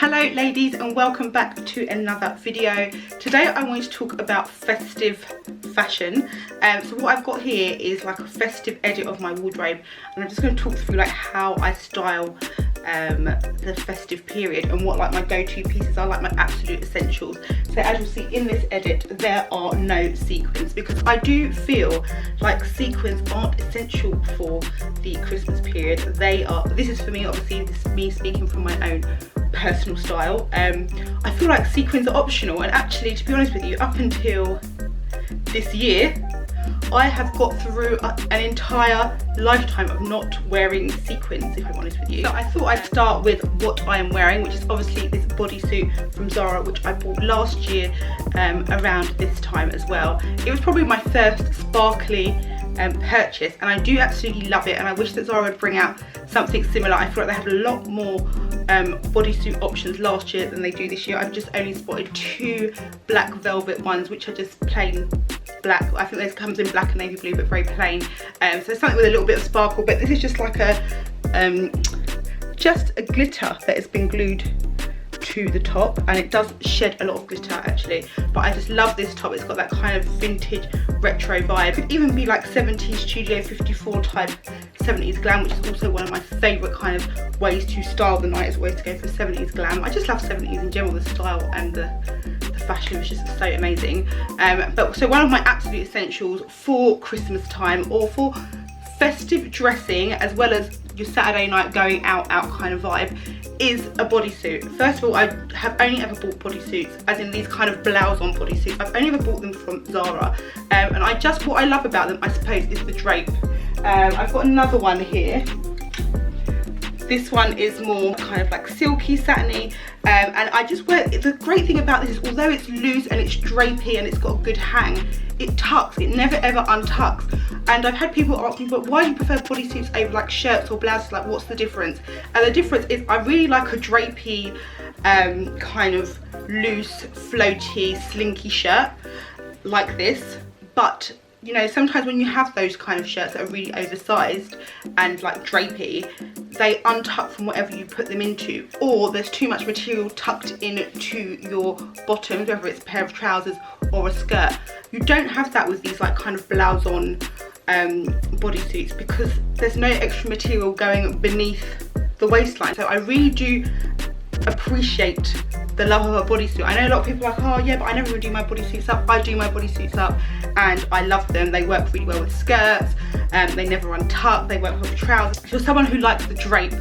Hello ladies, and welcome back to another video. Today I want to talk about festive fashion. So what I've got here is like a festive edit of my wardrobe, and I'm just going to talk through like how I style the festive period and what like my go-to pieces are, like my absolute essentials. So as you'll see in this edit, there are no sequins because I do feel like sequins aren't essential for the Christmas period. They are, this is for me, obviously this is me speaking from my own personal style. I feel like sequins are optional, and actually, to be honest with you, up until this year I have got through an entire lifetime of not wearing sequins, if I'm honest with you. So I thought I'd start with what I am wearing, which is obviously this bodysuit from Zara, which I bought last year around this time as well. It was probably my first sparkly purchase, and I do absolutely love it, and I wish that Zara would bring out something similar. I feel like they had a lot more bodysuit options last year than they do this year. I've just only spotted 2 black velvet ones, which are just plain black. I think this comes in black and navy blue, but very plain. So something with a little bit of sparkle, but this is just like a just a glitter that has been glued to the top, and it does shed a lot of glitter actually, but I just love this top. It's got that kind of vintage retro vibe. It could even be like 70s Studio 54 type 70s glam, which is also one of my favourite kind of ways to style the night, is always to go for 70s glam. I just love 70s in general, the style and the fashion is just so amazing. But so one of my absolute essentials for Christmas time or for festive dressing, as well as your Saturday night going out kind of vibe, is a bodysuit. First of all, I have only ever bought bodysuits, as in these kind of blouse on bodysuits. I've only ever bought them from Zara, and what I love about them, I suppose, is the drape. I've got another one here. This one is more kind of like silky, satiny, and I just wear, the great thing about this is, although it's loose and it's drapey and it's got a good hang, it tucks, it never ever untucks. And I've had people ask me, but why do you prefer bodysuits over like shirts or blouses? Like, what's the difference? And the difference is I really like a drapey, kind of loose, floaty, slinky shirt like this. But you know, sometimes when you have those kind of shirts that are really oversized and like drapey, they untuck from whatever you put them into, or there's too much material tucked into your bottoms, whether it's a pair of trousers or a skirt. You don't have that with these like kind of blouse on bodysuits, because there's no extra material going beneath the waistline. So I really do appreciate the love of a bodysuit. I know a lot of people are like, oh yeah, but I never really do my bodysuits up. I do my bodysuits up and I love them. They work really well with skirts, they never untuck, they work well with trousers. If you're someone who likes the drape,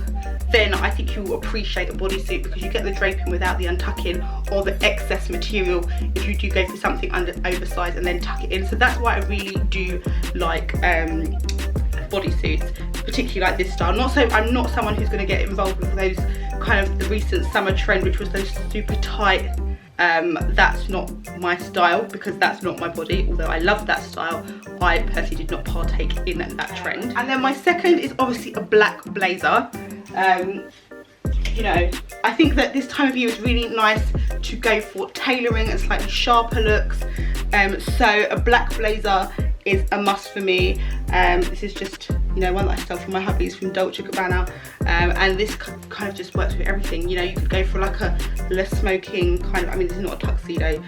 then I think you will appreciate a bodysuit, because you get the draping without the untucking or the excess material if you do go for something oversized and then tuck it in. So that's why I really do like bodysuits, particularly like this style. I'm not someone who's going to get involved with those kind of the recent summer trend, which was those super tight. That's not my style, because that's not my body. Although I love that style, I personally did not partake in that trend. And then my second is obviously a black blazer. You know, I think that this time of year is really nice to go for tailoring and slightly sharper looks. So a black blazer is a must for me. This is just, you know, one that I stole from my hubby's from Dolce & Gabbana, and this kind of just works with everything. You know, you could go for like a less smoking kind of, I mean, this is not a tuxedo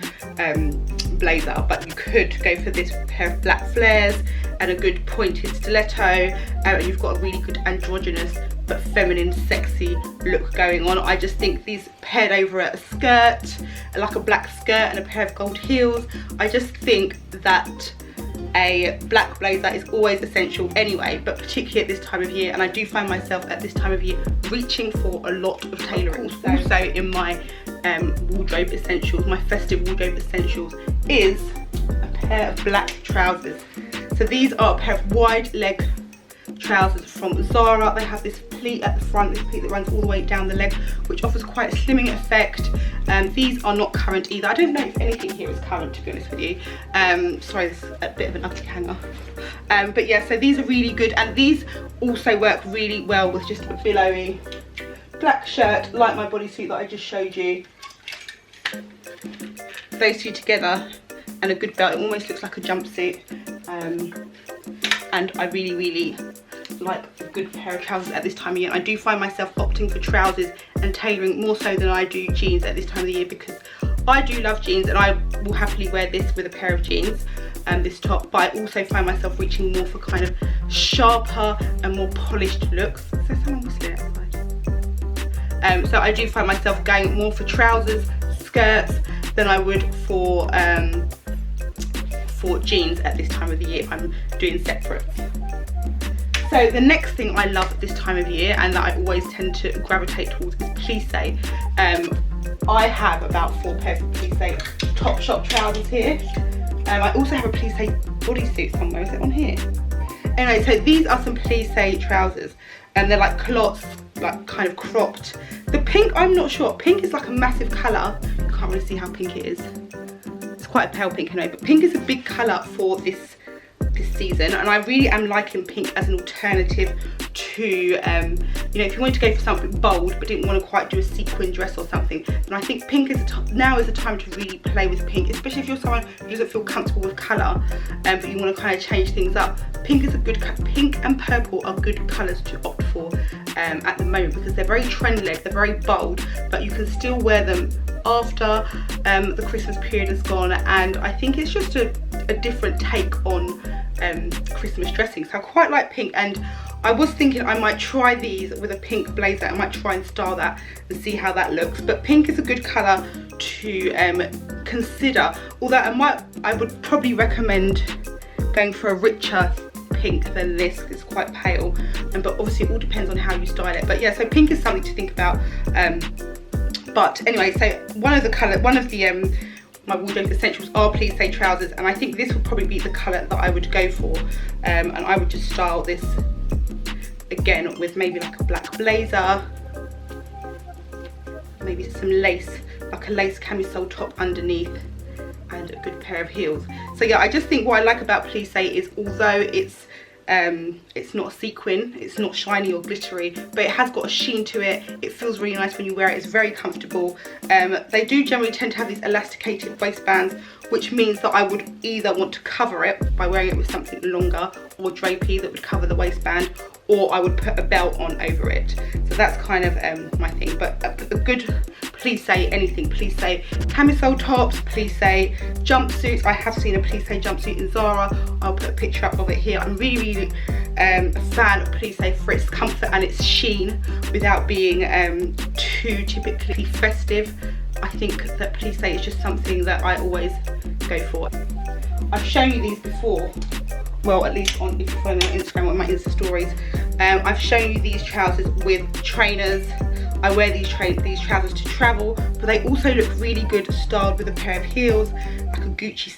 blazer, but you could go for this pair of black flares and a good pointed stiletto, and you've got a really good androgynous but feminine, sexy look going on. I just think these paired over a skirt, like a black skirt and a pair of gold heels, I just think that a black blazer is always essential anyway, but particularly at this time of year. And I do find myself at this time of year reaching for a lot of tailoring. Also in my wardrobe essentials, my festive wardrobe essentials, is a pair of black trousers. So these are a pair of wide leg trousers from Zara. They have this pleat at the front, this pleat that runs all the way down the leg, which offers quite a slimming effect. These are not current either. I don't know if anything here is current, to be honest with you. Sorry, this is a bit of an ugly hanger. But yeah, so these are really good, and these also work really well with just a billowy black shirt like my bodysuit that I just showed you. Those two together and a good belt, it almost looks like a jumpsuit. And I really like a good pair of trousers at this time of year. I do find myself opting for trousers and tailoring more so than I do jeans at this time of the year, because I do love jeans and I will happily wear this with a pair of jeans and this top, but I also find myself reaching more for kind of sharper and more polished looks. Is there someone whistling outside? So I do find myself going more for trousers, skirts than I would for jeans at this time of the year if I'm doing separates. So the next thing I love at this time of year, and that I always tend to gravitate towards, is plissé. I have about 4 pairs of plissé Topshop trousers here. I also have a plissé bodysuit somewhere. Is it on here? Anyway, so these are some plissé trousers, and they're like culottes, like kind of cropped. The pink, I'm not sure. Pink is like a massive colour. You can't really see how pink it is. It's quite a pale pink anyway, but pink is a big colour for this season, and I really am liking pink as an alternative to, you know, if you wanted to go for something bold but didn't want to quite do a sequin dress or something, then I think pink is now is the time to really play with pink, especially if you're someone who doesn't feel comfortable with colour, but you want to kind of change things up. Pink and purple are good colours to opt for at the moment, because they're very trend-led, they're very bold, but you can still wear them after the Christmas period is gone, and I think it's just a different take on Christmas dressing. So I quite like pink, and I was thinking I might try these with a pink blazer. I might try and style that and see how that looks, but pink is a good colour to consider, although I would probably recommend going for a richer pink than this. It's quite pale, but obviously it all depends on how you style it. But yeah, so pink is something to think about. But anyway, so one of the my wardrobe essentials are plissé trousers, and I think this would probably be the colour that I would go for, and I would just style this again with maybe like a black blazer, maybe some lace, like a lace camisole top underneath, and a good pair of heels. So yeah, I just think what I like about plissé is, although it's not a sequin, it's not shiny or glittery, but it has got a sheen to it. It feels really nice when you wear it. It's very comfortable. They do generally tend to have these elasticated waistbands, which means that I would either want to cover it by wearing it with something longer, or drapey that would cover the waistband, or I would put a belt on over it. So that's kind of my thing. But a good plissé, anything plissé, camisole tops, plissé jumpsuits. I have seen a plissé jumpsuit in Zara. I'll put a picture up of it here. I'm really a fan of plissé for its comfort and its sheen without being too typically festive. I think that plissé is just something that I always go for. I've shown you these before, well, at least if you follow me on Instagram or my Insta stories. I've shown you these trousers with trainers. I wear these trousers to travel, but they also look really good styled with a pair of heels, like a Gucci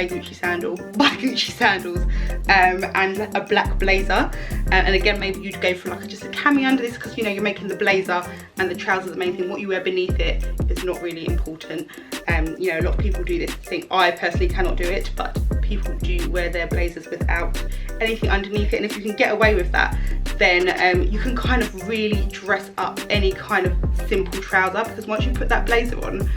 Gucci sandal, by Gucci sandals, and a black blazer. And again, maybe you'd go for like just a cami under this, because you know you're making the blazer and the trousers the main thing. What you wear beneath it is not really important. You know, a lot of people do this thing. I personally cannot do it, but people do wear their blazers without anything underneath it, and if you can get away with that, then you can kind of really dress up any kind of simple trouser, because once you put that blazer on,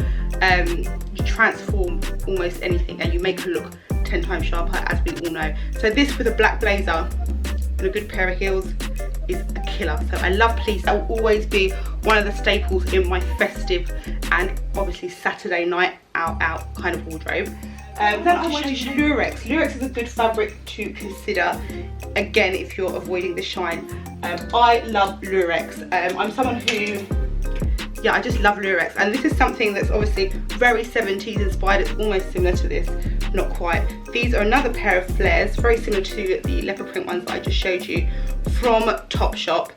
you transform almost anything and you make her look 10 times sharper, as we all know. So this with a black blazer and a good pair of heels is a killer. So I love plissé. That will always be one of the staples in my festive and obviously Saturday night out kind of wardrobe. Then I want to show you Lurex. Lurex is a good fabric to consider, again, if you're avoiding the shine. I love Lurex. I'm someone who, yeah, I just love Lurex, and this is something that's obviously very 70s inspired. It's almost similar to this, not quite. These are another pair of flares, very similar to the leopard print ones that I just showed you from Topshop.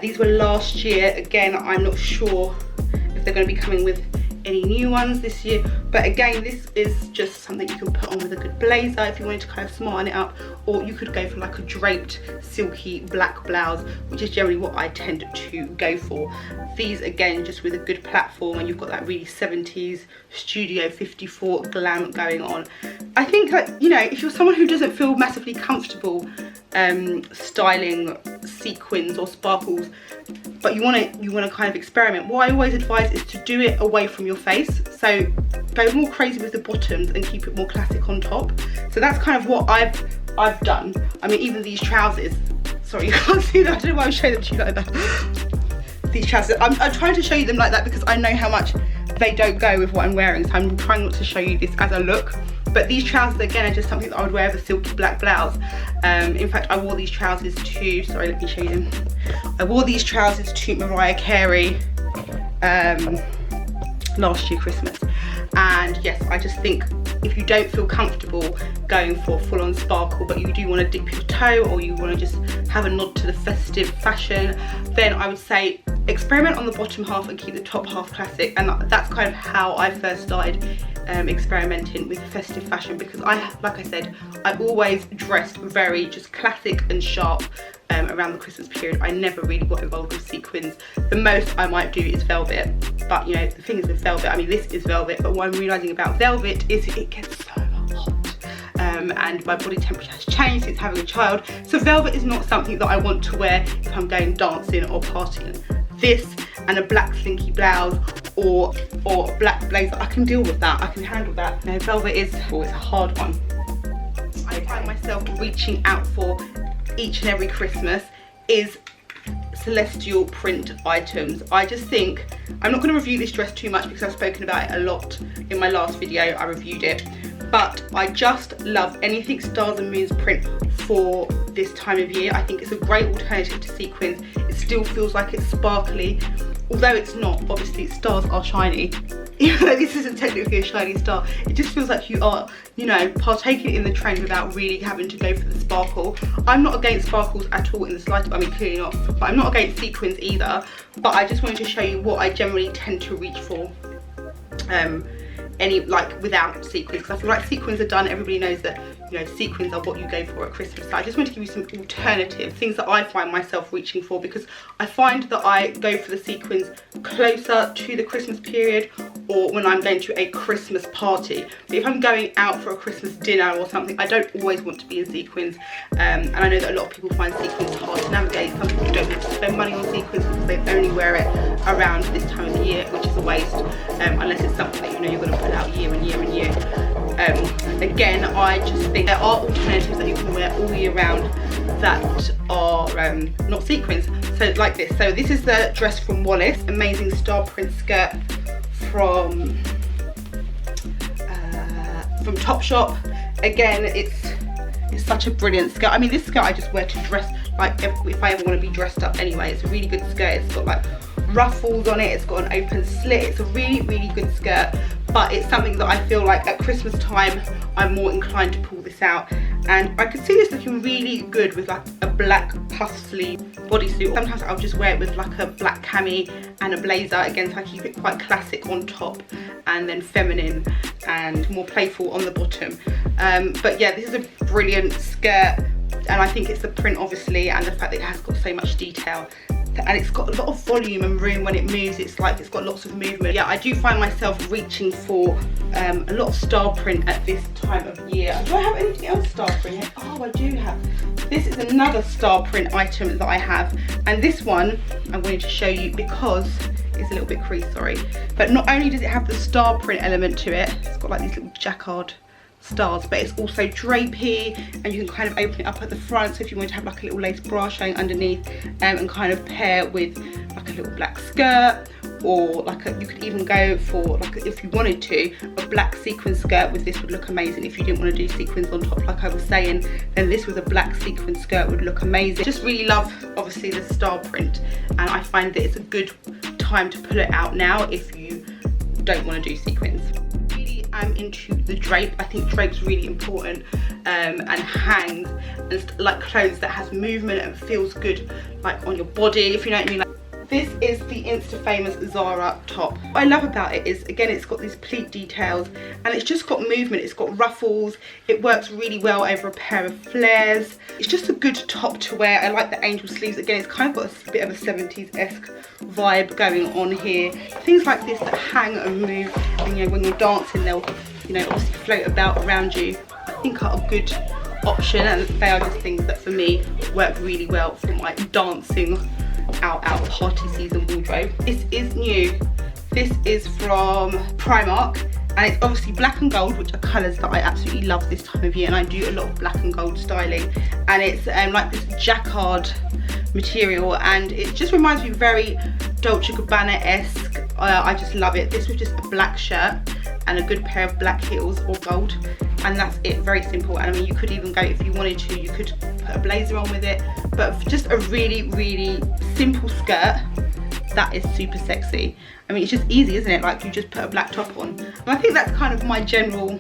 These were last year. Again, I'm not sure if they're going to be coming with any new ones this year, but again, this is just something you can put on with a good blazer if you wanted to kind of smarten it up, or you could go for like a draped silky black blouse, which is generally what I tend to go for. These again, just with a good platform, and you've got that really 70s Studio 54 glam going on. I think that, you know, if you're someone who doesn't feel massively comfortable styling sequins or sparkles, but you want to kind of experiment, what I always advise is to do it away from your face. So go more crazy with the bottoms and keep it more classic on top. So that's kind of what I've done. I mean, even these trousers, Sorry, you can't see that. I don't know why I'm showing them to you like that. These trousers, I'm trying to show you them like that because I know how much they don't go with what I'm wearing, so I'm trying not to show you this as a look. But these trousers, again, are just something that I would wear with a silky black blouse. In fact, I wore these trousers to, sorry, let me show you them. I wore these trousers to Mariah Carey last year Christmas. And yes, I just think if you don't feel comfortable going for full-on sparkle, but you do want to dip your toe, or you want to just have a nod to the festive fashion, then I would say experiment on the bottom half and keep the top half classic. And that's kind of how I first started experimenting with festive fashion, because like I said, I always dressed very just classic and sharp around the Christmas period. I never really got involved with sequins. The most I might do is velvet, but you know, the thing is with velvet, I mean, this is velvet, but what I'm realizing about velvet is it gets so hot, and my body temperature has changed since having a child, so velvet is not something that I want to wear if I'm going dancing or partying. This and a black slinky blouse or a black blazer, I can deal with that, I can handle that. No, velvet is, oh, it's a hard one. I find myself reaching out for each and every Christmas is celestial print items. I just think, I'm not going to review this dress too much because I've spoken about it a lot in my last video, I reviewed it, but I just love anything stars and moons print for this time of year. I think it's a great alternative to sequins. It still feels like it's sparkly, although it's not. Obviously stars are shiny, even though this isn't technically a shiny star. It just feels like you are, you know, partaking in the trend without really having to go for the sparkle. I'm not against sparkles at all in the slightest, I mean clearly not, but I'm not against sequins either, but I just wanted to show you what I generally tend to reach for without sequins, because I feel like sequins are done. Everybody knows that, you know, sequins are what you go for at Christmas. So I just want to give you some alternative things that I find myself reaching for, because I find that I go for the sequins closer to the Christmas period, or when I'm going to a Christmas party. But if I'm going out for a Christmas dinner or something, I don't always want to be in sequins, and I know that a lot of people find sequins hard to navigate. Some people don't want to spend money on sequins because they only wear it around this time of the year, which is a waste, unless it's something that you know you're going to pull out year and year and year. Again, I just think there are alternatives that you can wear all year round that are not sequins. So like this. So this is the dress from Wallace, amazing star print skirt from Topshop. Again, it's such a brilliant skirt. I mean, this skirt I just wear to dress, like if I ever want to be dressed up anyway. It's a really good skirt. It's got like ruffles on it, it's got an open slit. It's a really, really good skirt, but it's something that I feel like at Christmas time I'm more inclined to pull this out, and I could see this looking really good with like a black puff sleeve bodysuit. Sometimes I'll just wear it with like a black cami and a blazer, again, so I keep it quite classic on top and then feminine and more playful on the bottom. But yeah, this is a brilliant skirt, and I think it's the print obviously, and the fact that it has got so much detail, and it's got a lot of volume and room when it moves. It's like it's got lots of movement. Yeah, I do find myself reaching for a lot of star print at this time of year. Do I have anything else star print here? Oh, I do have. This is another star print item that I have, and this one I'm going to show you because it's a little bit creased, sorry. But not only does it have the star print element to it, it's got like these little jacquard stars, but it's also drapey, and you can kind of open it up at the front, so if you want to have like a little lace bra showing underneath, and kind of pair with like a little black skirt, or like you could even go for, like, if you wanted to, a black sequin skirt with this would look amazing. If you didn't want to do sequins on top like I was saying, then this with a black sequin skirt would look amazing. Just really love obviously the star print, and I find that it's a good time to pull it out now if you don't want to do sequins. I'm into the drape. I think drape's really important, and hangs, and like clothes that has movement and feels good like on your body, if you know what I mean. Like, this is the Insta famous Zara top. What I love about it is, again, it's got these pleat details, and it's just got movement. It's got ruffles. It works really well over a pair of flares. It's just a good top to wear. I like the angel sleeves. Again, it's kind of got a bit of a 70s-esque vibe going on here. Things like this that hang and move, and you know, when you're dancing, they'll, you know, obviously float about around you, I think are a good option, and they are just things that for me work really well for my dancing out party season wardrobe. This is new. This is from Primark, and it's obviously black and gold, which are colours that I absolutely love this time of year, and I do a lot of black and gold styling. And it's like this jacquard material, and it just reminds me very Dolce Gabbana-esque. I just love it. This was just a black shirt and a good pair of black heels or gold, and that's it. Very simple. And I mean, you could even go, if you wanted to, you could put a blazer on with it, but just a really simple skirt that is super sexy. I mean, it's just easy, isn't it? Like, you just put a black top on, and I think that's kind of my general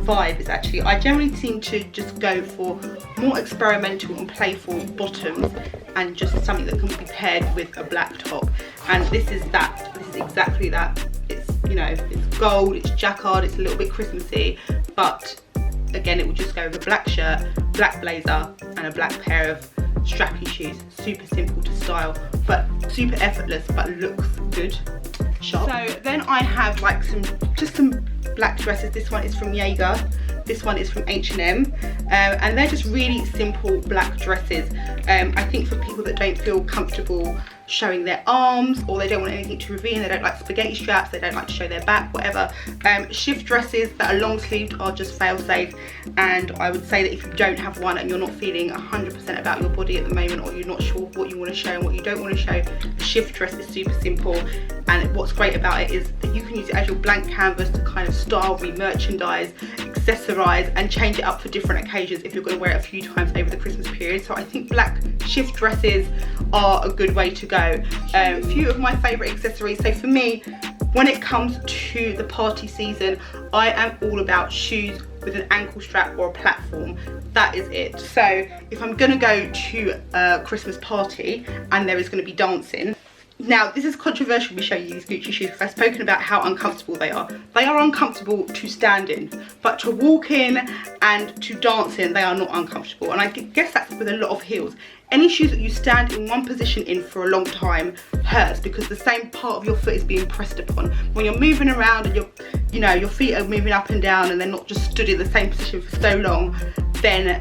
vibe. Is actually, I generally seem to just go for more experimental and playful bottoms, and just something that can be paired with a black top. And this is that. This is exactly that. It's, you know, it's gold, it's jacquard, it's a little bit Christmassy, but again, it will just go with a black shirt, black blazer, and a black pair of strappy shoes. Super simple to style, but super effortless, but looks good. Sharp. So then I have like some black dresses. This one is from Jaeger, this one is from H&M, and they're just really simple black dresses. I think for people that don't feel comfortable showing their arms, or they don't want anything to reveal, they don't like spaghetti straps, they don't like to show their back, whatever, shift dresses that are long sleeved are just fail safe. And I would say that if you don't have one and you're not feeling 100% about your body at the moment, or you're not sure what you want to show and what you don't want to show, a shift dress is super simple. And what's great about it is that you can use it as your blank canvas to kind of style, re-merchandise, accessorize, and change it up for different occasions if you're going to wear it a few times over the Christmas period. So I think black shift dresses are a good way to go. A few of my favourite accessories. So for me, when it comes to the party season, I am all about shoes with an ankle strap or a platform. That is it. So if I'm going to go to a Christmas party and there is going to be dancing, now this is controversial me showing you these Gucci shoes because I've spoken about how uncomfortable they are. They are uncomfortable to stand in, but to walk in and to dance in, they are not uncomfortable. And I guess that's with a lot of heels. Any shoes that you stand in one position in for a long time hurts, because the same part of your foot is being pressed upon. When you're moving around and your feet are moving up and down and they're not just stood in the same position for so long, then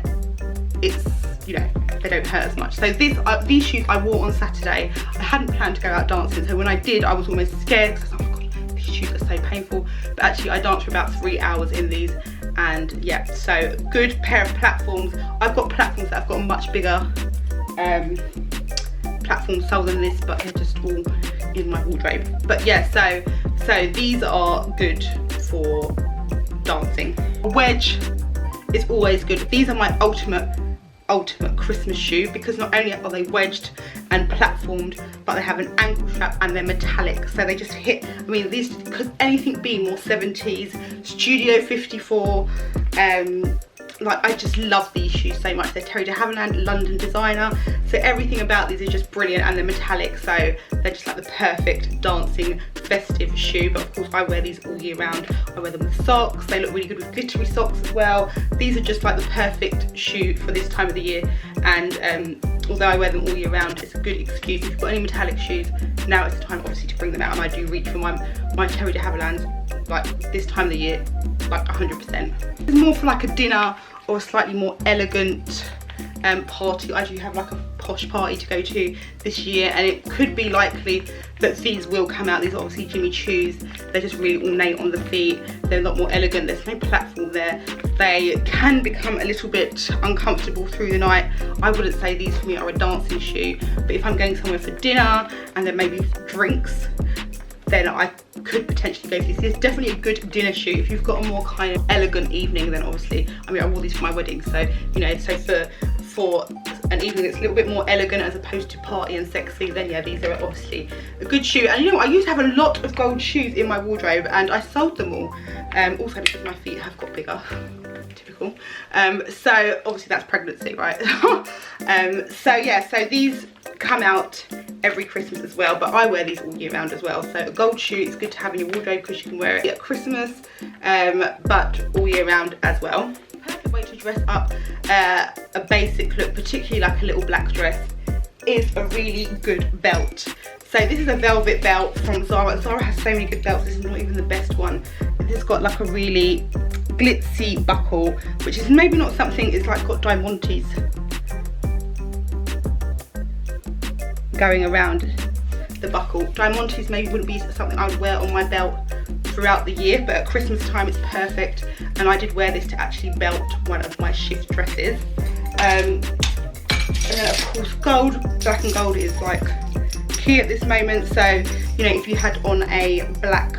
it's, they don't hurt as much. So these shoes I wore on Saturday. I hadn't planned to go out dancing, so when I did, I was almost scared because I was like, oh my god, these shoes are so painful. But actually I danced for about 3 hours in these, and yeah, so good pair of platforms. I've got platforms that have got a much bigger platform sole than this, but they're just all in my wardrobe. But yeah, so these are good for dancing. A wedge is always good. These are my ultimate Christmas shoe, because not only are they wedged and platformed, but they have an ankle strap and they're metallic, so they just hit. I mean, these could anything be more 70s, Studio 54. Like, I just love these shoes so much. They're Terry de Havilland, London designer, so everything about these is just brilliant, and they're metallic, so they're just like the perfect dancing festive shoe. But of course I wear these all year round. I wear them with socks. They look really good with glittery socks as well. These are just like the perfect shoe for this time of the year, and although I wear them all year round, it's a good excuse. If you've got any metallic shoes, now it's the time obviously to bring them out, and I do reach for my Terry de Havilland like this time of the year, like 100%. It's more for like a dinner or a slightly more elegant party. I do have like a posh party to go to this year, and it could be likely that these will come out. These are obviously Jimmy Choos. They're just really ornate on the feet. They're a lot more elegant. There's no platform there. They can become a little bit uncomfortable through the night. I wouldn't say these for me are a dancing shoe, but if I'm going somewhere for dinner and then maybe drinks, then I could potentially go for this. It's definitely a good dinner shoe. If you've got a more kind of elegant evening, then obviously, I mean, I wore these for my wedding, so so for an evening that's a little bit more elegant as opposed to party and sexy, then yeah, these are obviously a good shoe. And I used to have a lot of gold shoes in my wardrobe, and I sold them all, also because my feet have got bigger. Typical. So obviously that's pregnancy, right? So yeah, so these come out every Christmas as well, but I wear these all year round as well. So a gold shoe is good to have in your wardrobe because you can wear it at Christmas, but all year round as well. Perfect way to dress up a basic look, particularly like a little black dress, is a really good belt. So this is a velvet belt from Zara. Zara has so many good belts. This is not even the best one. This has got like a really glitzy buckle, which is maybe not something, it's like got diamantes going around the buckle. Diamantes maybe wouldn't be something I would wear on my belt throughout the year, but at Christmas time it's perfect. And I did wear this to actually belt one of my shift dresses. And then of course gold, black and gold is like key at this moment. So, you know, if you had on a black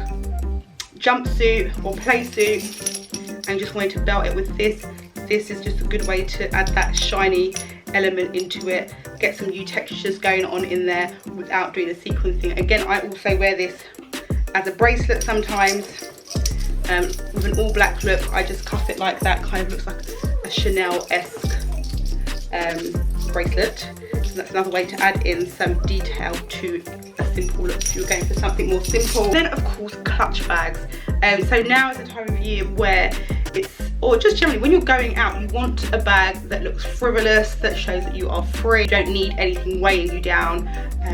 jumpsuit or play suit and just wanted to belt it with this, this is just a good way to add that shiny element into it, get some new textures going on in there without doing the sequin thing. Again, I also wear this as a bracelet sometimes, with an all black look. I just cuff it like that, kind of looks like a Chanel-esque bracelet. And that's another way to add in some detail to a simple look if you're going for something more simple. Then of course clutch bags. So now is the time of year where it's, or just generally when you're going out, you want a bag that looks frivolous, that shows that you are free. You don't need anything weighing you down,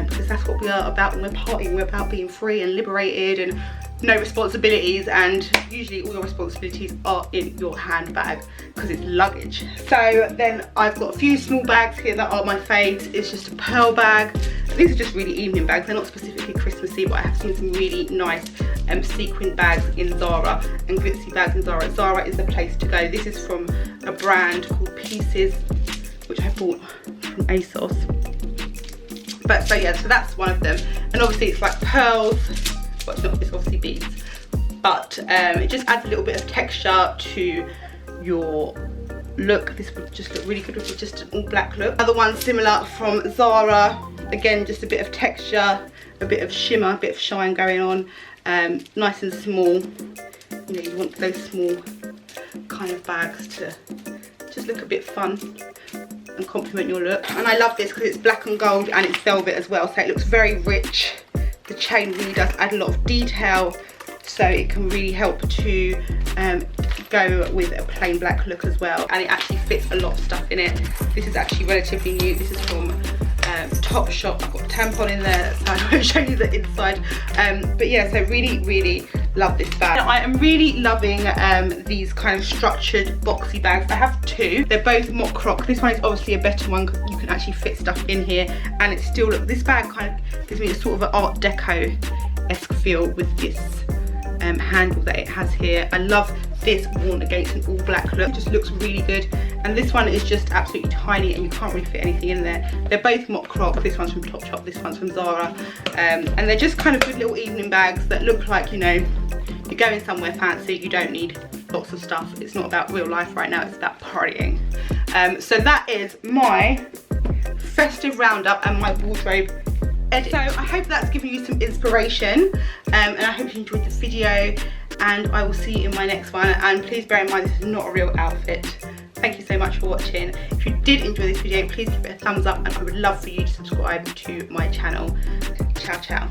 because that's what we are about when we're partying. We're about being free and liberated and no responsibilities, and usually all your responsibilities are in your handbag because it's luggage. So then I've got a few small bags here that are my faves. It's just a pearl bag. These are just really evening bags. They're not specifically Christmassy, but I have seen some really nice sequin bags in Zara and glitzy bags in Zara. Zara is the place to go. This is from a brand called Pieces, which I bought from ASOS. But so yeah, so that's one of them. And obviously it's like pearls. Well, it's not, it's obviously beads, but it just adds a little bit of texture to your look. This would just look really good with just an all black look. Another one similar from Zara, again just a bit of texture, a bit of shimmer, a bit of shine going on, nice and small. You know, you want those small kind of bags to just look a bit fun and complement your look. And I love this because it's black and gold and it's velvet as well, so it looks very rich. The chain really does add a lot of detail, so it can really help to go with a plain black look as well. And it actually fits a lot of stuff in it. This is actually relatively new. This is from Topshop. I've got a tampon in there, so I won't show you the inside. But yeah, so really love this bag. Now, I am really loving these kind of structured boxy bags. I have two. They're both mock croc. This one is obviously a better one because you can actually fit stuff in here, and it still looks, this bag kind of gives me a sort of an Art Deco-esque feel with this handle that it has here. I love this worn against an all black look. It just looks really good. And this one is just absolutely tiny and you can't really fit anything in there. They're both mock croc. This one's from Topshop, this one's from Zara. And they're just kind of good little evening bags that look like, you know, you're going somewhere fancy. You don't need lots of stuff. It's not about real life right now, it's about partying. So that is my festive roundup and my wardrobe edit. So I hope that's given you some inspiration, and I hope you enjoyed the video, and I will see you in my next one. And please bear in mind, this is not a real outfit. Thank you so much for watching. If you did enjoy this video, please give it a thumbs up, and I would love for you to subscribe to my channel. Ciao, ciao.